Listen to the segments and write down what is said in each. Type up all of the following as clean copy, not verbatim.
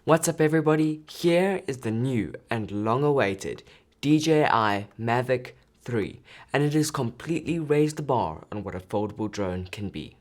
What's up everybody, here is the new and long awaited DJI Mavic 3 and it has completely raised the bar on what a foldable drone can be.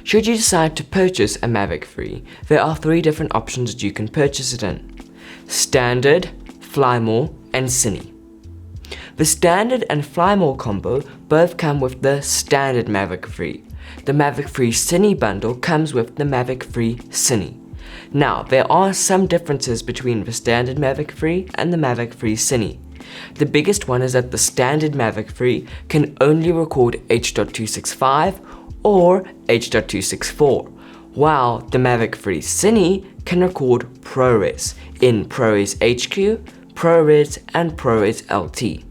Should you decide to purchase a Mavic 3, there are 3 different options that you can purchase it in: Standard, Fly More, and Cine. The Standard and Fly More combo both come with the Standard Mavic 3. The Mavic 3 Cine bundle comes with the Mavic 3 Cine. Now, there are some differences between the Standard Mavic 3 and the Mavic 3 Cine. The biggest one is that the Standard Mavic 3 can only record H.265 or H.264, while the Mavic 3 Cine can record ProRes in ProRes HQ, ProRes and ProRes LT.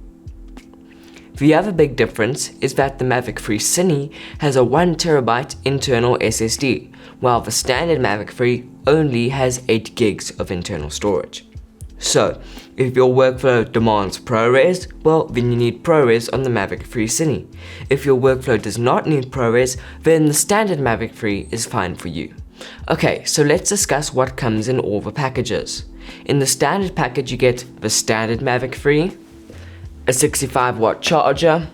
The other big difference is that the Mavic 3 Cine has a 1TB internal SSD, while the standard Mavic 3 only has 8 gigs of internal storage. So, if your workflow demands ProRes, well, then you need ProRes on the Mavic 3 Cine. If your workflow does not need ProRes, then the standard Mavic 3 is fine for you. Okay, so let's discuss what comes in all the packages. In the standard package, you get the standard Mavic 3, a 65-watt charger,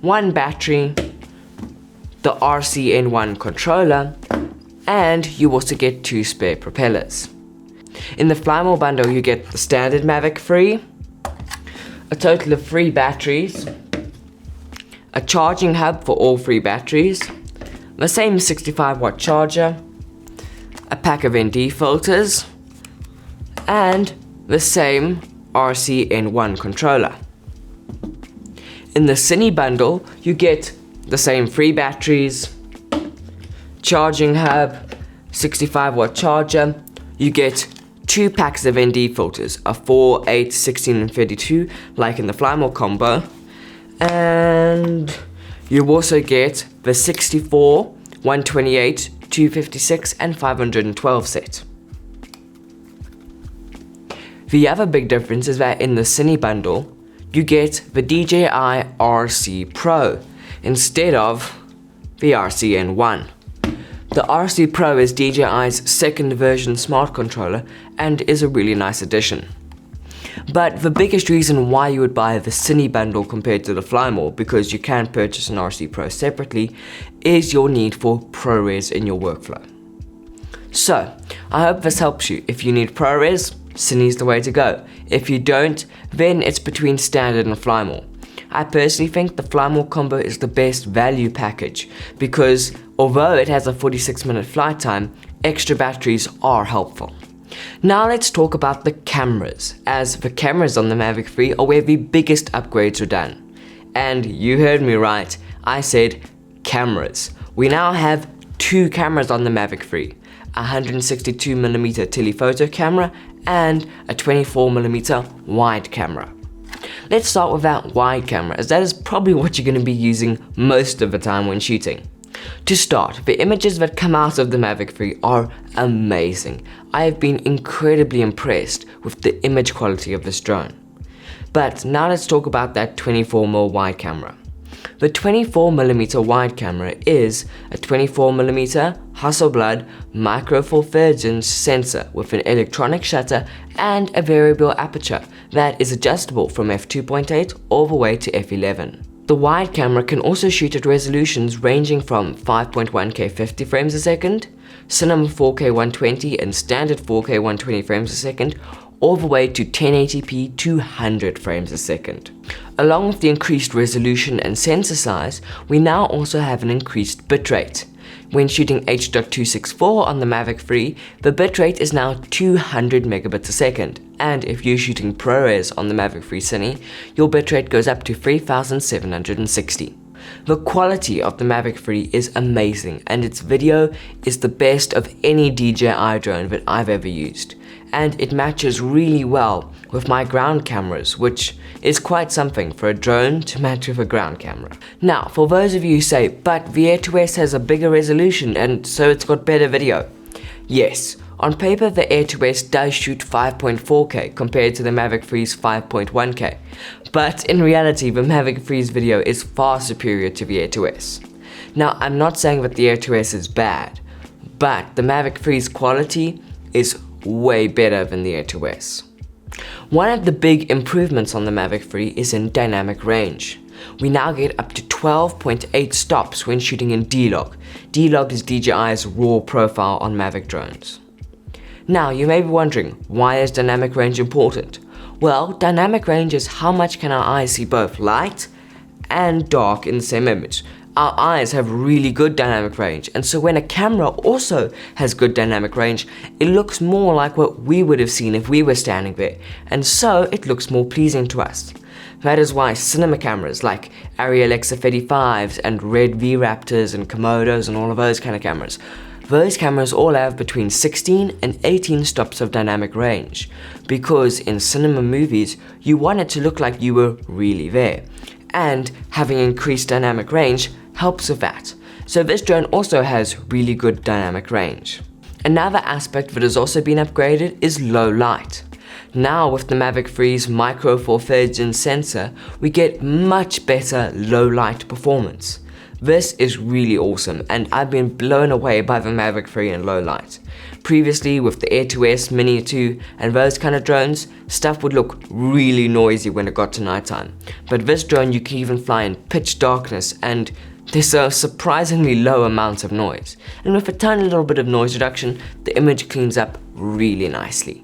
1 battery, the RCN1 controller, and you also get 2 spare propellers. In the Fly More bundle, you get the standard Mavic 3, a total of 3 batteries, a charging hub for all 3 batteries, the same 65-watt charger, a pack of ND filters, and the same RCN1 controller. In the Cine bundle, you get the same 3 batteries, charging hub, 65-watt charger, you get 2 packs of ND filters, a 4, 8, 16 and 32 like in the Fly More combo, and you also get the 64, 128, 256 and 512 set. The other big difference is that in the Cine bundle, you get the DJI RC Pro instead of the RCN1. The RC Pro is DJI's second version smart controller and is a really nice addition. But the biggest reason why you would buy the Cine bundle compared to the Fly More, because you can purchase an RC Pro separately, is your need for ProRes in your workflow. So, I hope this helps you. If you need ProRes, Cine is the way to go. If you don't, then it's between Standard and Fly More. I personally think the Fly More combo is the best value package because although it has a 46-minute flight time, extra batteries are helpful. Now let's talk about the cameras, as the cameras on the Mavic 3 are where the biggest upgrades are done. And you heard me right, I said cameras. We now have 2 cameras on the Mavic 3, a 162mm telephoto camera and a 24mm wide camera. Let's start with that wide camera, as that is probably what you're going to be using most of the time when shooting. To start, the images that come out of the Mavic 3 are amazing. I have been incredibly impressed with the image quality of this drone. But now let's talk about that 24mm wide camera. The 24mm wide camera is a 24mm Hasselblad micro four thirds-inch sensor with an electronic shutter and a variable aperture that is adjustable from f2.8 all the way to f11. The wide camera can also shoot at resolutions ranging from 5.1K 50 frames a second, cinema 4K 120 and standard 4K 120 frames a second, all the way to 1080p 200 frames a second. Along with the increased resolution and sensor size, we now also have an increased bitrate. When shooting H.264 on the Mavic 3, the bitrate is now 200 megabits a second, and if you're shooting ProRes on the Mavic 3 Sony, your bitrate goes up to 3760. The quality of the Mavic 3 is amazing, and its video is the best of any DJI drone that I've ever used, and it matches really well with my ground cameras, which is quite something for a drone to match with a ground camera. Now, for those of you who say, but the Air 2S has a bigger resolution and so it's got better video. Yes, on paper the Air 2S does shoot 5.4K compared to the Mavic 3's 5.1K, but in reality the Mavic 3's video is far superior to the Air 2S. Now, I'm not saying that the Air 2S is bad, but the Mavic 3's quality is way better than the Air 2S. One of the big improvements on the Mavic 3 is in dynamic range. We now get up to 12.8 stops when shooting in D-Log. D-Log is DJI's RAW profile on Mavic drones. Now, you may be wondering, why is dynamic range important? Well, dynamic range is how much can our eyes see both light and dark in the same image. Our eyes have really good dynamic range, and so when a camera also has good dynamic range, it looks more like what we would have seen if we were standing there, and so it looks more pleasing to us. That is why cinema cameras like Arri Alexa 35s and Red V-Raptors and Komodos and all of those kind of cameras, those cameras all have between 16 and 18 stops of dynamic range, because in cinema movies, you want it to look like you were really there, and having increased dynamic range helps with that. So this drone also has really good dynamic range. Another aspect that has also been upgraded is low light. Now with the Mavic 3's micro four thirds-inch sensor, we get much better low light performance. This is really awesome, and I've been blown away by the Mavic 3 in low light. Previously with the Air 2S, Mini 2 and those kind of drones, stuff would look really noisy when it got to nighttime. But this drone you can even fly in pitch darkness and there's a surprisingly low amount of noise. And with a tiny little bit of noise reduction, the image cleans up really nicely.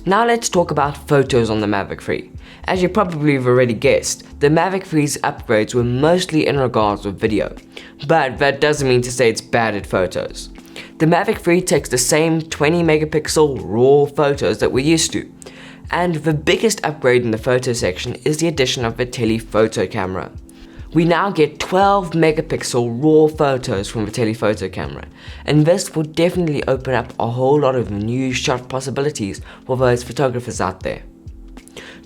Now let's talk about photos on the Mavic 3. As you probably have already guessed, the Mavic 3's upgrades were mostly in regards with video, but that doesn't mean to say it's bad at photos. The Mavic 3 takes the same 20 megapixel RAW photos that we're used to, and the biggest upgrade in the photo section is the addition of the telephoto camera. We now get 12 megapixel RAW photos from the telephoto camera, and this will definitely open up a whole lot of new shot possibilities for those photographers out there.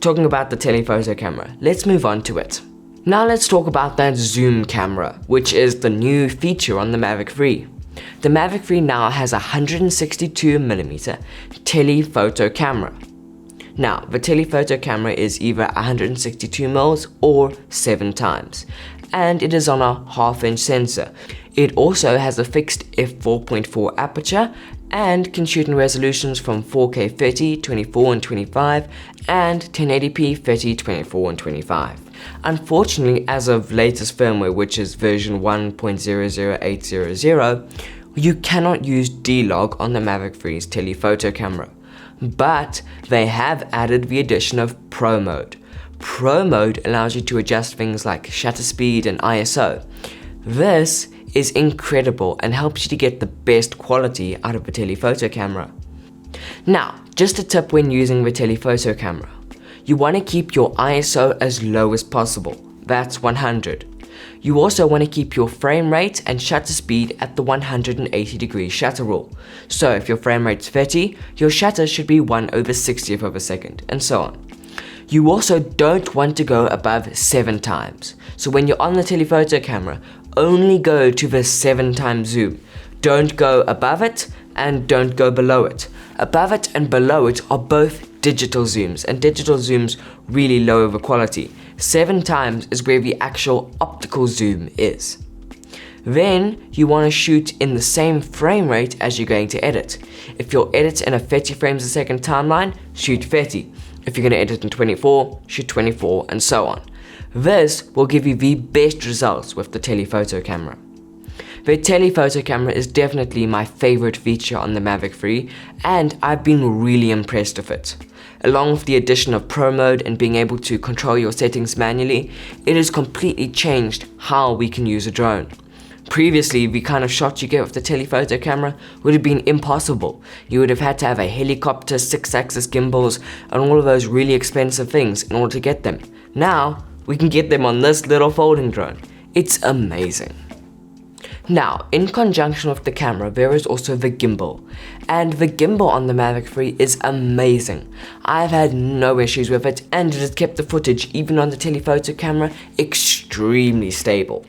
Talking about the telephoto camera, let's move on to it. Now let's talk about that zoom camera, which is the new feature on the Mavic 3. The Mavic 3 now has a 162mm telephoto camera. Now, the telephoto camera is either 162mm or 7 times, and it is on a 1/2-inch sensor. It also has a fixed f4.4 aperture and can shoot in resolutions from 4K 30, 24 and 25 and 1080p 30, 24 and 25. Unfortunately, as of latest firmware, which is version 1.00800, you cannot use D-Log on the Mavic 3's telephoto camera. But they have added the addition of Pro Mode. Pro Mode allows you to adjust things like shutter speed and ISO. This is incredible and helps you to get the best quality out of the telephoto camera. Now, just a tip when using the telephoto camera. You want to keep your ISO as low as possible. That's 100. You also want to keep your frame rate and shutter speed at the 180-degree shutter rule. So if your frame rate's 30, your shutter should be 1/60th of a second, and so on. You also don't want to go above 7 times. So when you're on the telephoto camera, only go to the 7 times zoom. Don't go above it and don't go below it. Above it and below it are both digital zooms, and digital zooms really lower the quality. 7 times is where the actual optical zoom is. Then you want to shoot in the same frame rate as you're going to edit. If you'll edit in a 30 frames a second timeline, shoot 30. If you're going to edit in 24, shoot 24, and so on. This will give you the best results with the telephoto camera. The telephoto camera is definitely my favorite feature on the Mavic 3, and I've been really impressed with it. Along with the addition of Pro mode and being able to control your settings manually, it has completely changed how we can use a drone. Previously, the kind of shots you get with the telephoto camera would have been impossible. You would have had to have a helicopter, 6-axis gimbals, and all of those really expensive things in order to get them. Now, we can get them on this little folding drone. It's amazing. Now, in conjunction with the camera, there is also the gimbal. And the gimbal on the Mavic 3 is amazing. I've had no issues with it, and it has kept the footage, even on the telephoto camera, extremely stable.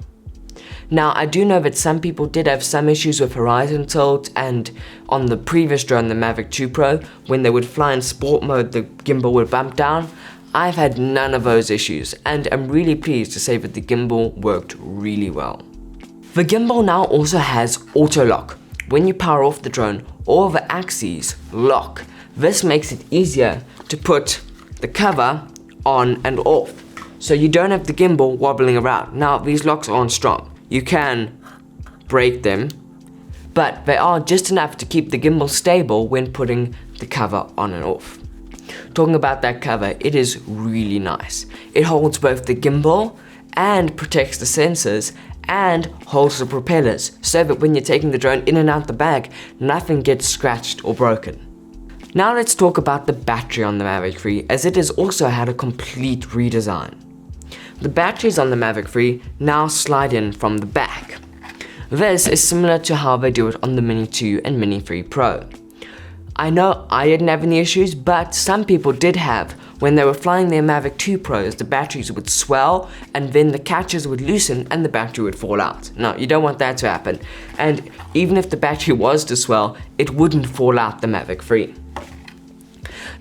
Now, I do know that some people did have some issues with horizon tilt, and on the previous drone, the Mavic 2 Pro, when they would fly in sport mode, the gimbal would bump down. I've had none of those issues, and I'm really pleased to say that the gimbal worked really well. The gimbal now also has auto lock. When you power off the drone, all the axes lock. This makes it easier to put the cover on and off, so you don't have the gimbal wobbling around. Now, these locks aren't strong. You can break them, but they are just enough to keep the gimbal stable when putting the cover on and off. Talking about that cover, it is really nice. It holds both the gimbal and protects the sensors and holds the propellers, so that when you're taking the drone in and out the bag, nothing gets scratched or broken. Now let's talk about the battery on the Mavic 3, as it has also had a complete redesign. The batteries on the Mavic 3 now slide in from the back. This is similar to how they do it on the Mini 2 and Mini 3 Pro. I know I didn't have any issues, but some people did have. When they were flying their Mavic 2 Pros, the batteries would swell, and then the catches would loosen and the battery would fall out. No, you don't want that to happen. And even if the battery was to swell, it wouldn't fall out the Mavic 3.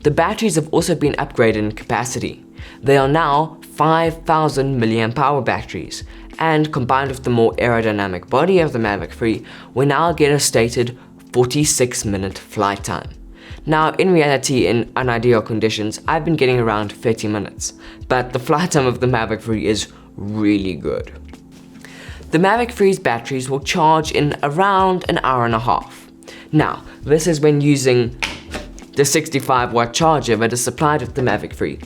The batteries have also been upgraded in capacity. They are now 5,000 mAh batteries, and combined with the more aerodynamic body of the Mavic 3, we now get a stated 46-minute flight time. Now, in reality, in unideal conditions, I've been getting around 30 minutes, but the flight time of the Mavic 3 is really good. The Mavic 3's batteries will charge in around an hour and a half. Now, this is when using the 65-watt charger that is supplied with the Mavic 3.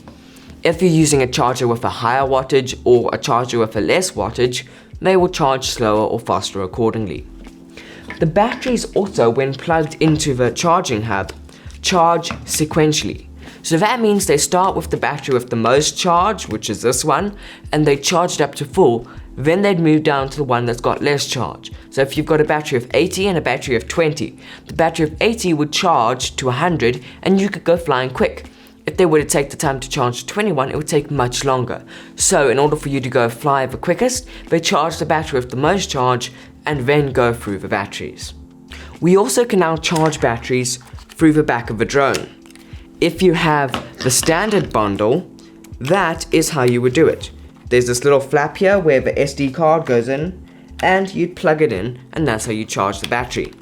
If you're using a charger with a higher wattage or a charger with a less wattage, they will charge slower or faster accordingly. The batteries also, when plugged into the charging hub, charge sequentially. So that means they start with the battery with the most charge, which is this one, and they charge it up to full. Then they'd move down to the one that's got less charge. So if you've got a battery of 80 and a battery of 20, the battery of 80 would charge to 100 and you could go flying quick. If they were to take the time to charge to 21, it would take much longer. So in order for you to go fly the quickest, they charge the battery with the most charge and then go through the batteries. We also can now charge batteries through the back of the drone. If you have the standard bundle, that is how you would do it. There's this little flap here where the SD card goes in, and you'd plug it in, and that's how you charge the battery.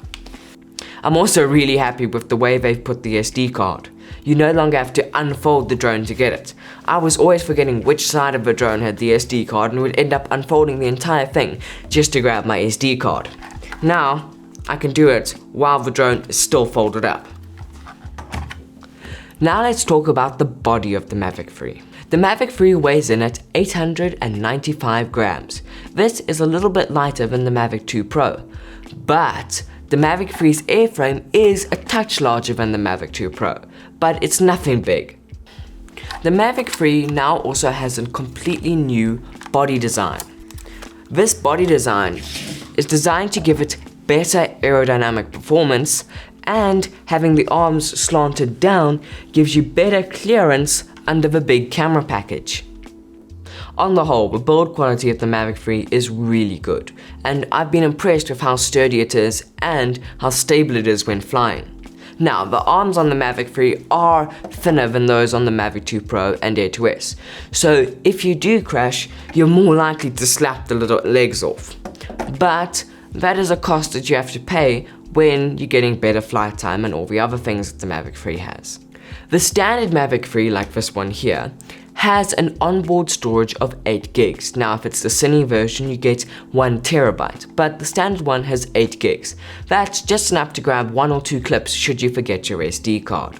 I'm also really happy with the way they've put the SD card. You no longer have to unfold the drone to get it. I was always forgetting which side of the drone had the SD card and would end up unfolding the entire thing just to grab my SD card. Now, I can do it while the drone is still folded up. Now let's talk about the body of the Mavic 3. The Mavic 3 weighs in at 895 grams. This is a little bit lighter than the Mavic 2 Pro, but the Mavic 3's airframe is a touch larger than the Mavic 2 Pro, but it's nothing big. The Mavic 3 now also has a completely new body design. This body design is designed to give it better aerodynamic performance, and having the arms slanted down gives you better clearance under the big camera package. On the whole, the build quality of the Mavic 3 is really good, and I've been impressed with how sturdy it is and how stable it is when flying. Now, the arms on the Mavic 3 are thinner than those on the Mavic 2 Pro and Air 2S, so if you do crash, you're more likely to slap the little legs off. But that is a cost that you have to pay when you're getting better flight time and all the other things that the Mavic 3 has. The standard Mavic 3, like this one here, has an onboard storage of 8 gigs. Now if it's the Sony version you get 1 terabyte, but the standard one has 8 gigs. That's just enough to grab 1 or 2 clips should you forget your SD card.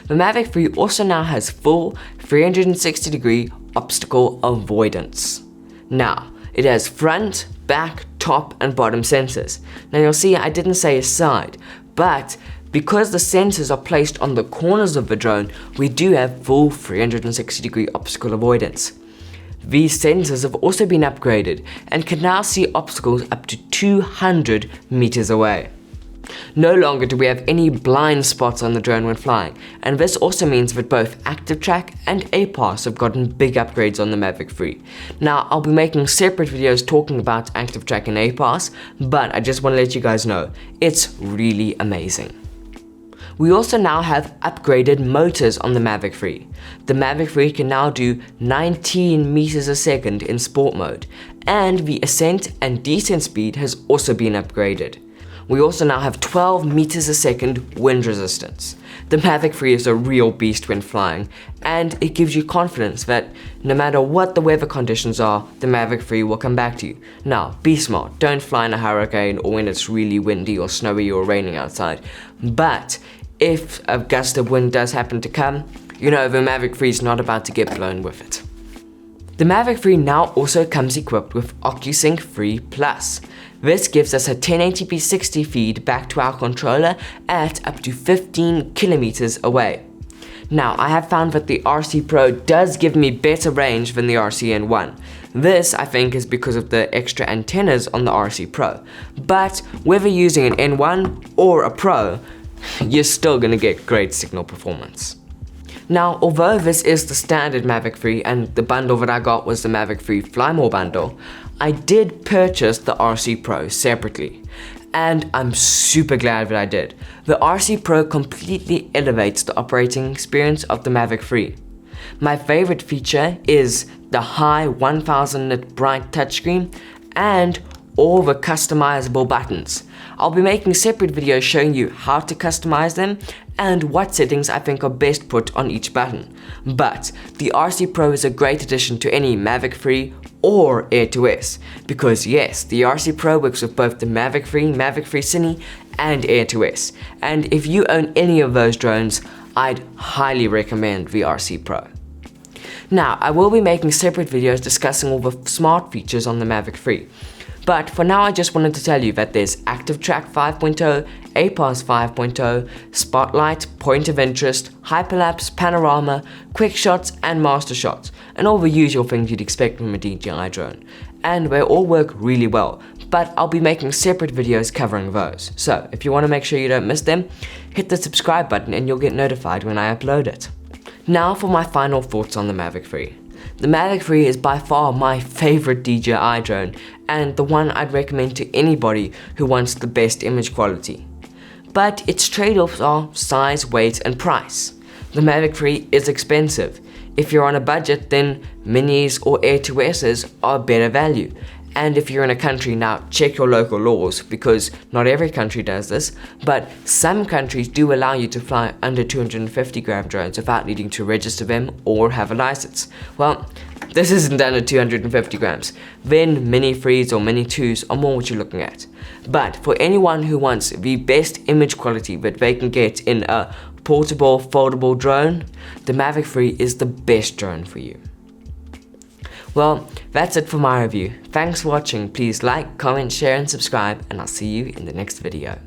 The Mavic 3 also now has full 360-degree obstacle avoidance. Now, it has front, back, top and bottom sensors. Now you'll see I didn't say side, but because the sensors are placed on the corners of the drone, we do have full 360-degree obstacle avoidance. These sensors have also been upgraded and can now see obstacles up to 200 meters away. No longer do we have any blind spots on the drone when flying, and this also means that both Active Track and APAS have gotten big upgrades on the Mavic 3. Now, I'll be making separate videos talking about Active Track and APAS, but I just want to let you guys know, it's really amazing. We also now have upgraded motors on the Mavic 3. The Mavic 3 can now do 19 meters a second in sport mode, and the ascent and descent speed has also been upgraded. We also now have 12 meters a second wind resistance. The Mavic 3 is a real beast when flying, and it gives you confidence that no matter what the weather conditions are, the Mavic 3 will come back to you. Now, be smart, don't fly in a hurricane or when it's really windy or snowy or raining outside, but if a gust of wind does happen to come, you know the Mavic 3 is not about to get blown with it. The Mavic 3 now also comes equipped with OcuSync 3 Plus. This gives us a 1080p 60 feed back to our controller at up to 15 kilometers away. Now, I have found that the RC Pro does give me better range than the RC N1. This, I think, is because of the extra antennas on the RC Pro. But whether using an N1 or a Pro, you're still gonna get great signal performance. Now, although this is the standard Mavic 3 and the bundle that I got was the Mavic 3 Fly More bundle, I did purchase the RC Pro separately, and I'm super glad that I did. The RC Pro completely elevates the operating experience of the Mavic 3. My favorite feature is the high 1000 nit bright touchscreen and all the customizable buttons. I'll be making separate videos showing you how to customize them and what settings I think are best put on each button. But the RC Pro is a great addition to any Mavic 3 or Air 2S, because yes, the RC Pro works with both the Mavic 3, Mavic 3 Cine and Air 2S, and if you own any of those drones, I'd highly recommend the RC Pro. Now, I will be making separate videos discussing all the smart features on the Mavic 3. But for now, I just wanted to tell you that there's Active Track 5.0, APAS 5.0, Spotlight, Point of Interest, Hyperlapse, Panorama, Quick Shots and Master Shots, and all the usual things you'd expect from a DJI drone. And they all work really well, but I'll be making separate videos covering those. So if you want to make sure you don't miss them, hit the subscribe button and you'll get notified when I upload it. Now for my final thoughts on the Mavic 3. The Mavic 3 is by far my favorite DJI drone and the one I'd recommend to anybody who wants the best image quality. But its trade-offs are size, weight and price. The Mavic 3 is expensive. If you're on a budget, then Minis or Air 2S's are better value. And if you're in a country, now check your local laws, because not every country does this, but some countries do allow you to fly under 250 gram drones without needing to register them or have a license. Well, this isn't under 250 grams. Then Mini 3s or Mini 2s are more what you're looking at. But for anyone who wants the best image quality that they can get in a portable, foldable drone, the Mavic 3 is the best drone for you. Well, that's it for my review. Thanks for watching. Please like, comment, share and subscribe, and I'll see you in the next video.